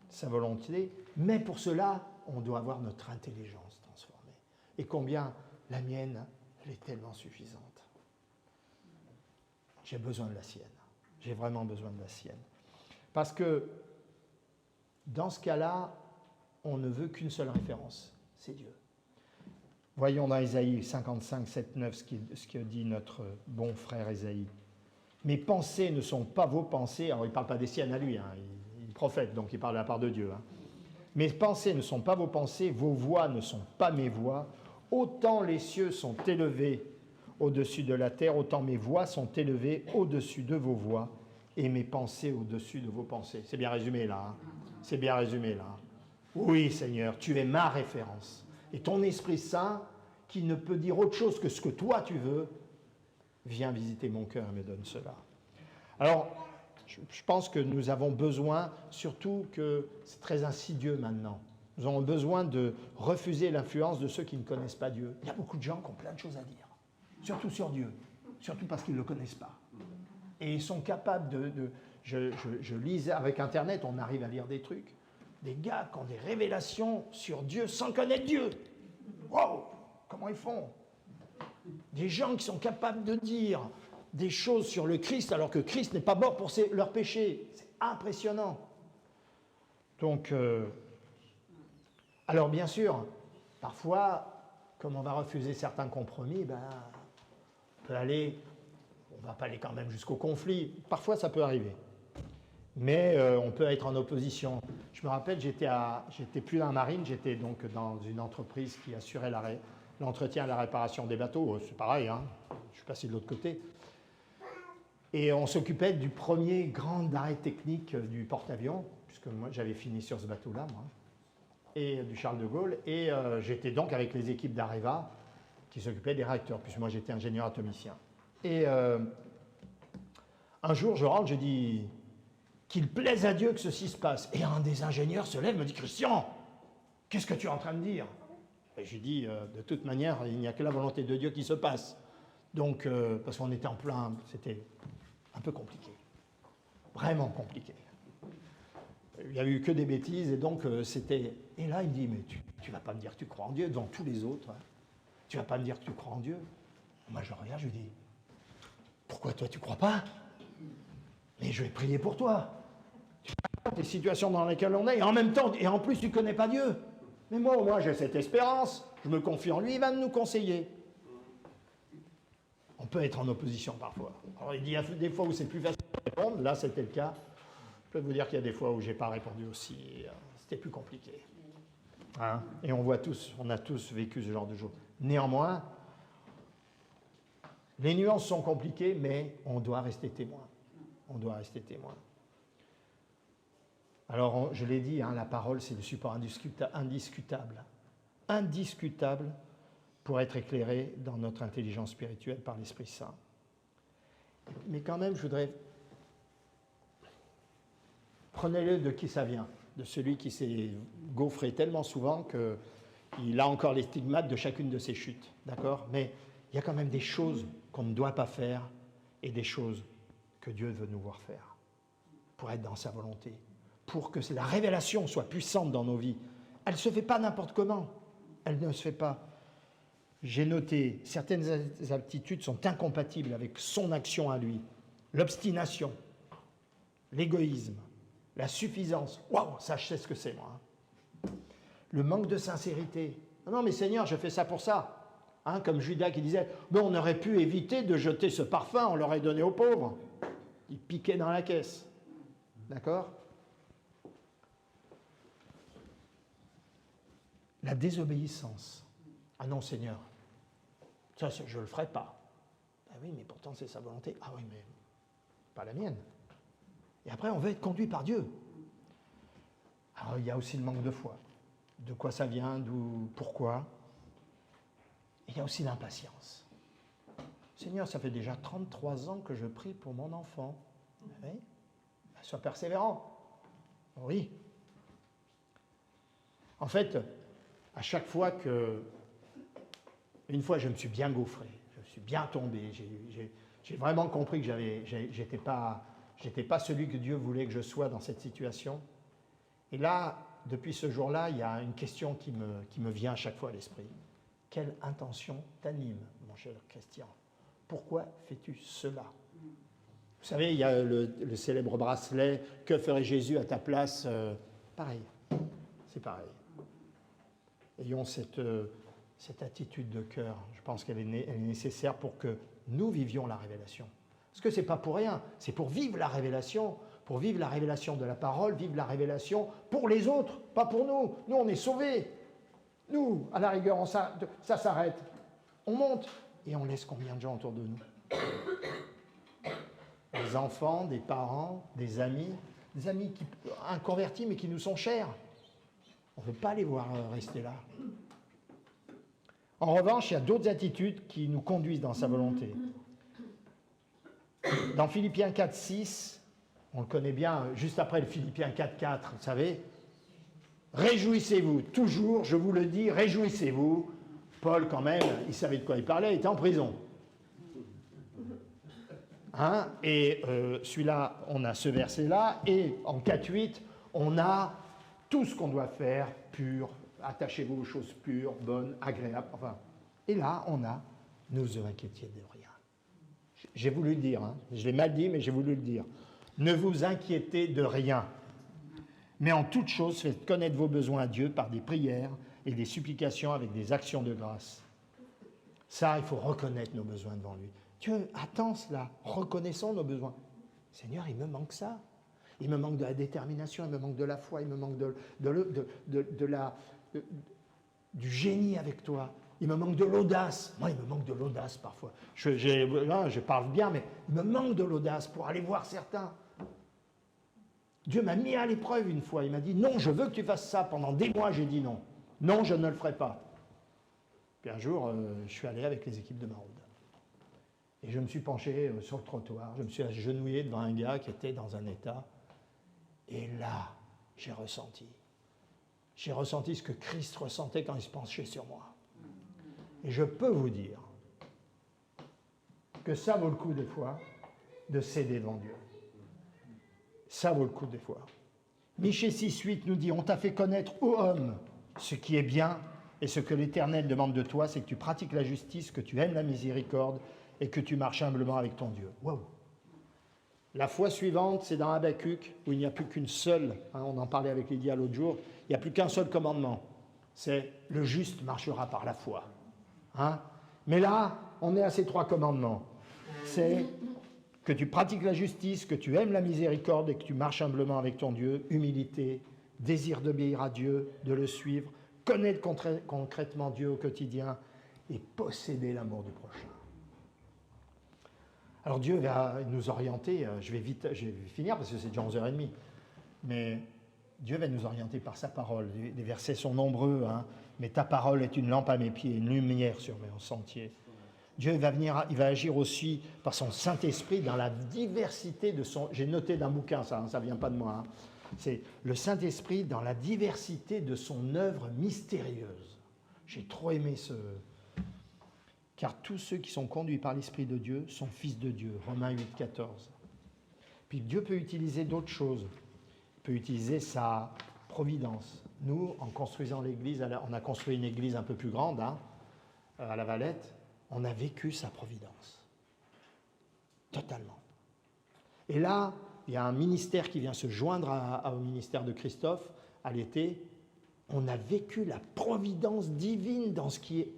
sa volonté, mais pour cela, on doit avoir notre intelligence transformée. Et combien la mienne, elle est tellement suffisante. J'ai besoin de la sienne. J'ai vraiment besoin de la sienne. Parce que dans ce cas-là, on ne veut qu'une seule référence, c'est Dieu. Voyons dans Ésaïe 55, 7, 9 ce que dit notre bon frère Ésaïe. Mes pensées ne sont pas vos pensées. Alors il ne parle pas des siennes à lui, il prophète, donc il parle de la part de Dieu. Mes pensées ne sont pas vos pensées, vos voix ne sont pas mes voix. Autant les cieux sont élevés au-dessus de la terre, autant mes voix sont élevées au-dessus de vos voix et mes pensées au-dessus de vos pensées. C'est bien résumé là. Hein? C'est bien résumé là. Hein? Oui, Seigneur, tu es ma référence. Et ton Esprit Saint, qui ne peut dire autre chose que ce que toi tu veux, viens visiter mon cœur et me donne cela. Alors, je pense que nous avons besoin, surtout que c'est très insidieux maintenant, nous avons besoin de refuser l'influence de ceux qui ne connaissent pas Dieu. Il y a beaucoup de gens qui ont plein de choses à dire, surtout sur Dieu, surtout parce qu'ils ne le connaissent pas. Et ils sont capables je lisais avec Internet, on arrive à lire des trucs, des gars qui ont des révélations sur Dieu sans connaître Dieu. Wow! Comment ils font? Des gens qui sont capables de dire des choses sur le Christ alors que Christ n'est pas mort pour leurs péchés. C'est impressionnant. Donc, alors bien sûr, parfois, comme on va refuser certains compromis, on peut aller, on ne va pas aller quand même jusqu'au conflit. Parfois, ça peut arriver. Mais on peut être en opposition. Je me rappelle, j'étais plus dans la marine, j'étais donc dans une entreprise qui assurait l'entretien et la réparation des bateaux. C'est pareil, hein, je suis passé de l'autre côté. Et on s'occupait du premier grand arrêt technique du porte-avions, puisque moi j'avais fini sur ce bateau-là, moi, et du Charles de Gaulle. Et j'étais donc avec les équipes d'Areva qui s'occupaient des réacteurs, puisque moi j'étais ingénieur atomicien. Et un jour, je rentre, je dis qu'il plaise à Dieu que ceci se passe. Et un des ingénieurs se lève et me dit « Christian, qu'est-ce que tu es en train de dire ?» Et je lui dis « De toute manière, il n'y a que la volonté de Dieu qui se passe. » Donc, parce qu'on était en plein, c'était un peu compliqué, vraiment compliqué. Il n'y a eu que des bêtises et donc c'était... Et là, il me dit, mais tu ne vas pas me dire que tu crois en Dieu devant tous les autres. Hein. Tu ne vas pas me dire que tu crois en Dieu. Moi, je regarde, je lui dis, pourquoi toi, tu ne crois pas? Mais je vais prier pour toi. Tu vois les situations dans lesquelles on est et en même temps, et en plus, tu ne connais pas Dieu. Mais moi, au moins, j'ai cette espérance. Je me confie en lui, il va nous conseiller. On peut être en opposition parfois. Alors, il y a des fois où c'est plus facile de répondre. Là, c'était le cas. Je peux vous dire qu'il y a des fois où je n'ai pas répondu aussi. C'était plus compliqué. Hein? Et on a tous vécu ce genre de choses. Néanmoins, les nuances sont compliquées, mais on doit rester témoin. On doit rester témoin. Alors, je l'ai dit, hein, la parole, c'est le support indiscutable. Indiscutable pour être éclairé dans notre intelligence spirituelle par l'Esprit Saint. Mais quand même, je voudrais... Prenez-le de qui ça vient, de celui qui s'est gaufré tellement souvent qu'il a encore les stigmates de chacune de ses chutes, d'accord? Mais il y a quand même des choses qu'on ne doit pas faire et des choses que Dieu veut nous voir faire pour être dans sa volonté, pour que la révélation soit puissante dans nos vies. Elle ne se fait pas n'importe comment, elle ne se fait pas. J'ai noté, certaines aptitudes sont incompatibles avec son action à lui. L'obstination, l'égoïsme, la suffisance. Waouh, ça, je sais ce que c'est, moi. Hein. Le manque de sincérité. Non, mais Seigneur, je fais ça pour ça. Hein, comme Judas qui disait, mais on aurait pu éviter de jeter ce parfum, on l'aurait donné aux pauvres. Il piquait dans la caisse. D'accord? La désobéissance. Ah non, Seigneur, ça, je ne le ferai pas. Ah oui, mais pourtant, c'est sa volonté. Ah oui, mais pas la mienne. Et après, on veut être conduit par Dieu. Alors, il y a aussi le manque de foi. De quoi ça vient, d'où, pourquoi. Et il y a aussi l'impatience. Seigneur, ça fait déjà 33 ans que je prie pour mon enfant. Oui. Sois persévérant. Oui. En fait, à chaque fois que... Une fois, je me suis bien gaufré. Je me suis bien tombé. J'ai vraiment compris que j'étais pas celui que Dieu voulait que je sois dans cette situation. Et là, depuis ce jour-là, il y a une question qui me vient à chaque fois à l'esprit. Quelle intention t'anime, mon cher Christian? Pourquoi fais-tu cela? Vous savez, il y a le célèbre bracelet « Que ferait Jésus à ta place ?» Pareil, c'est pareil. Ayons cette attitude de cœur. Je pense qu'elle est nécessaire pour que nous vivions la révélation. Parce que ce n'est pas pour rien, c'est pour vivre la révélation de la parole, vivre la révélation pour les autres, pas pour nous. Nous, on est sauvés. Nous, à la rigueur, ça s'arrête. On monte Et on laisse combien de gens autour de nous? Des enfants, des parents, des amis inconvertis mais qui nous sont chers. On ne veut pas les voir rester là. En revanche, il y a d'autres attitudes qui nous conduisent dans sa volonté. Dans Philippiens 4,6, on le connaît bien, juste après le Philippiens 4,4, vous savez, réjouissez-vous, toujours, je vous le dis, réjouissez-vous. Paul, quand même, il savait de quoi il parlait, il était en prison. Hein? Et celui-là, on a ce verset-là, et en 4,8, on a tout ce qu'on doit faire, pur, attachez-vous aux choses pures, bonnes, agréables, enfin. Et là, on a, ne vous inquiétez de rien. J'ai voulu le dire, hein? Je l'ai mal dit, mais j'ai voulu le dire. Ne vous inquiétez de rien. Mais en toute chose, faites connaître vos besoins à Dieu par des prières et des supplications avec des actions de grâce. Ça, il faut reconnaître nos besoins devant lui. Dieu attend cela. Reconnaissons nos besoins. Seigneur, il me manque ça. Il me manque de la détermination, il me manque de la foi, il me manque du génie avec toi. Il me manque de l'audace. Moi, il me manque de l'audace parfois. Je parle bien, mais il me manque de l'audace pour aller voir certains. Dieu m'a mis à l'épreuve une fois. Il m'a dit, non, je veux que tu fasses ça. Pendant des mois, j'ai dit non. Non, je ne le ferai pas. Puis un jour, je suis allé avec les équipes de Maraude. Et je me suis penché sur le trottoir. Je me suis agenouillé devant un gars qui était dans un état. Et là, j'ai ressenti ce que Christ ressentait quand il se penchait sur moi. Et je peux vous dire que ça vaut le coup des fois de céder devant Dieu. Ça vaut le coup des fois. Michée 6,8 nous dit, on t'a fait connaître, ô homme, ce qui est bien, et ce que l'Éternel demande de toi, c'est que tu pratiques la justice, que tu aimes la miséricorde, et que tu marches humblement avec ton Dieu. Waouh! La foi suivante, c'est dans Habakkuk, où il n'y a plus qu'une seule, hein, on en parlait avec Lydia l'autre jour, il n'y a plus qu'un seul commandement. C'est le juste marchera par la foi. Hein? Mais là, on est à ces 3 commandements. C'est que tu pratiques la justice, que tu aimes la miséricorde et que tu marches humblement avec ton Dieu, humilité, désir d'obéir à Dieu, de le suivre, connaître concrètement Dieu au quotidien et posséder l'amour du prochain. Alors Dieu va nous orienter, je vais finir parce que c'est déjà 11h30, mais Dieu va nous orienter par sa parole. Les versets sont nombreux, hein, mais ta parole est une lampe à mes pieds, une lumière sur mes sentiers. Dieu va venir, il va agir aussi par son Saint-Esprit dans la diversité de son... J'ai noté d'un bouquin ça, ça ne vient pas de moi. Hein. C'est le Saint-Esprit dans la diversité de son œuvre mystérieuse. J'ai trop aimé ce... Car tous ceux qui sont conduits par l'Esprit de Dieu sont fils de Dieu. Romains 8, 14. Puis Dieu peut utiliser d'autres choses. Il peut utiliser sa providence. Nous, en construisant l'église, on a construit une église un peu plus grande, hein, à la Valette. On a vécu sa providence. Totalement. Et là, il y a un ministère qui vient se joindre au ministère de Christophe à l'été. On a vécu la providence divine dans ce qui est...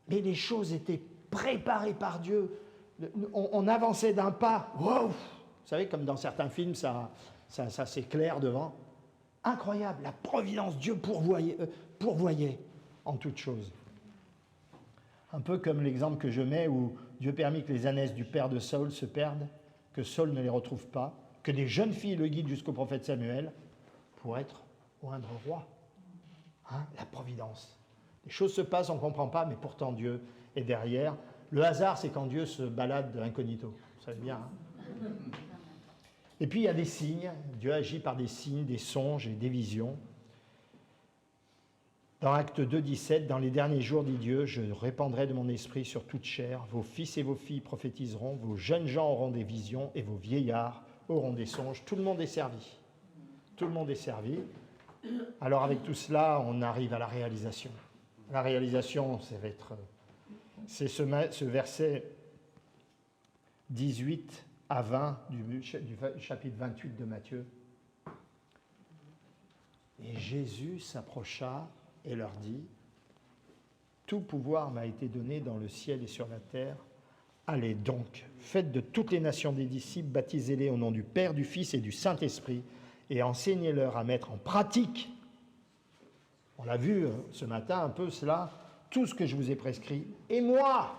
Mais les choses étaient préparées par Dieu. On avançait d'un pas. Wow! Vous savez, comme dans certains films, ça s'éclaire devant. Incroyable, la providence, Dieu pourvoyait en toutes choses. Un peu comme l'exemple que je mets où Dieu permit que les ânesses du père de Saül se perdent, que Saül ne les retrouve pas, que des jeunes filles le guident jusqu'au prophète Samuel pour être oindre roi. Hein, la providence. Les choses se passent, on ne comprend pas, mais pourtant Dieu est derrière. Le hasard, c'est quand Dieu se balade incognito. Vous savez bien. Hein? Et puis il y a des signes. Dieu agit par des signes, des songes et des visions. Dans Acte 2, 17, dans les derniers jours, dit Dieu, je répandrai de mon esprit sur toute chair. Vos fils et vos filles prophétiseront, vos jeunes gens auront des visions et vos vieillards auront des songes. Tout le monde est servi. Tout le monde est servi. Alors avec tout cela, on arrive à la réalisation. La réalisation, c'est ce verset 18 à 20 du chapitre 28 de Matthieu. Et Jésus s'approcha et leur dit, « Tout pouvoir m'a été donné dans le ciel et sur la terre. Allez donc, faites de toutes les nations des disciples, baptisez-les au nom du Père, du Fils et du Saint-Esprit, et enseignez-leur à mettre en pratique, on l'a vu ce matin un peu cela, tout ce que je vous ai prescrit. Et moi,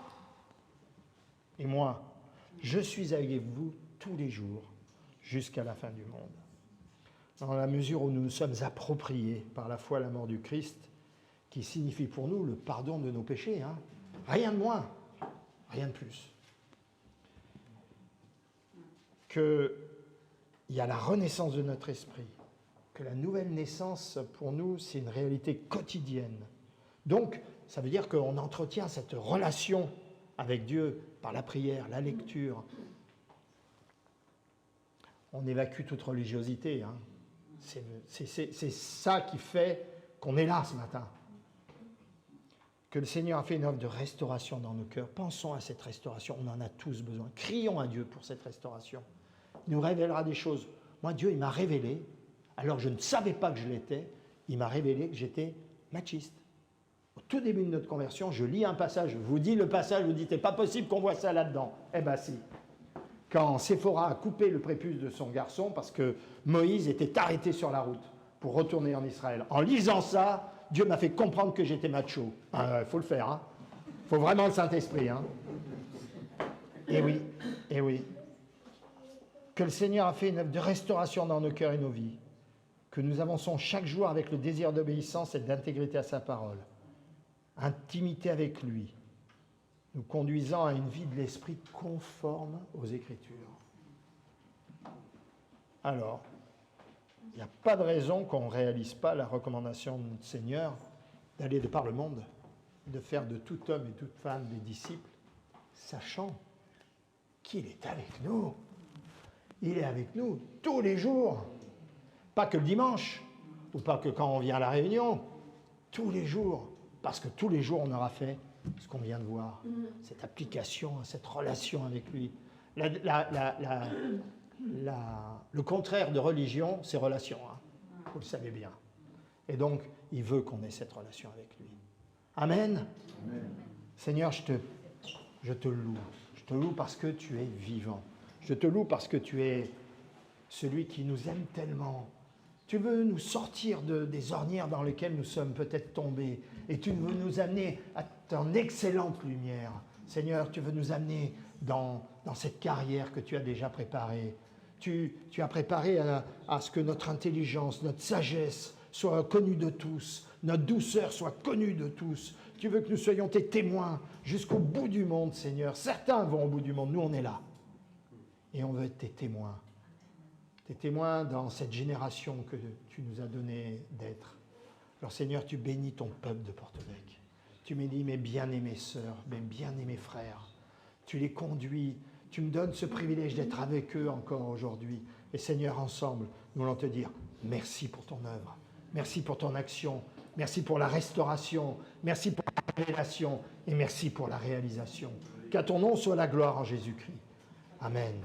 Et moi, je suis avec vous tous les jours jusqu'à la fin du monde. Dans la mesure où nous nous sommes appropriés par la foi la mort du Christ, qui signifie pour nous le pardon de nos péchés, hein. Rien de moins, rien de plus. Qu'il y a la renaissance de notre esprit, que la nouvelle naissance, pour nous, c'est une réalité quotidienne. Donc, ça veut dire qu'on entretient cette relation avec Dieu par la prière, la lecture. On évacue toute religiosité, hein. C'est ça qui fait qu'on est là ce matin. Que le Seigneur a fait une œuvre de restauration dans nos cœurs. Pensons à cette restauration, on en a tous besoin. Crions à Dieu pour cette restauration. Il nous révélera des choses. Moi, Dieu, il m'a révélé, alors je ne savais pas que je l'étais, il m'a révélé que j'étais machiste. Au tout début de notre conversion, je lis un passage, je vous dis le passage, vous dites, c'est pas possible qu'on voit ça là-dedans. Eh bien si. Quand Séphora a coupé le prépuce de son garçon parce que Moïse était arrêté sur la route pour retourner en Israël. En lisant ça, Dieu m'a fait comprendre que j'étais macho. Il faut le faire, hein. Il faut vraiment le Saint-Esprit, hein. Et oui, et oui. Que le Seigneur a fait une œuvre de restauration dans nos cœurs et nos vies. Que nous avançons chaque jour avec le désir d'obéissance et d'intégrité à sa parole. Intimité avec lui, nous conduisant à une vie de l'esprit conforme aux Écritures. Alors, il n'y a pas de raison qu'on ne réalise pas la recommandation de notre Seigneur d'aller de par le monde, de faire de tout homme et toute femme des disciples, sachant qu'il est avec nous. Il est avec nous tous les jours. Pas que le dimanche, ou pas que quand on vient à la réunion, tous les jours. Parce que tous les jours, on aura fait ce qu'on vient de voir. Cette application, cette relation avec lui. Le contraire de religion, c'est relation. Hein. Vous le savez bien. Et donc, il veut qu'on ait cette relation avec lui. Amen. Amen. Seigneur, je te loue. Je te loue parce que tu es vivant. Je te loue parce que tu es celui qui nous aime tellement. Tu veux nous sortir des ornières dans lesquelles nous sommes peut-être tombés. Et tu veux nous amener à ton excellente lumière. Seigneur, tu veux nous amener dans cette carrière que tu as déjà préparée. Tu as préparé à ce que notre intelligence, notre sagesse soit connue de tous, notre douceur soit connue de tous. Tu veux que nous soyons tes témoins jusqu'au bout du monde, Seigneur. Certains vont au bout du monde, nous on est là. Et on veut être tes témoins. Tes témoins dans cette génération que tu nous as donné d'être. Alors Seigneur, tu bénis ton peuple de Porto-Vecchio. Tu bénis mes bien-aimés sœurs, mes bien-aimés frères. Tu les conduis. Tu me donnes ce privilège d'être avec eux encore aujourd'hui. Et Seigneur, ensemble, nous voulons te dire merci pour ton œuvre. Merci pour ton action. Merci pour la restauration. Merci pour la révélation. Et merci pour la réalisation. Qu'à ton nom soit la gloire en Jésus-Christ. Amen.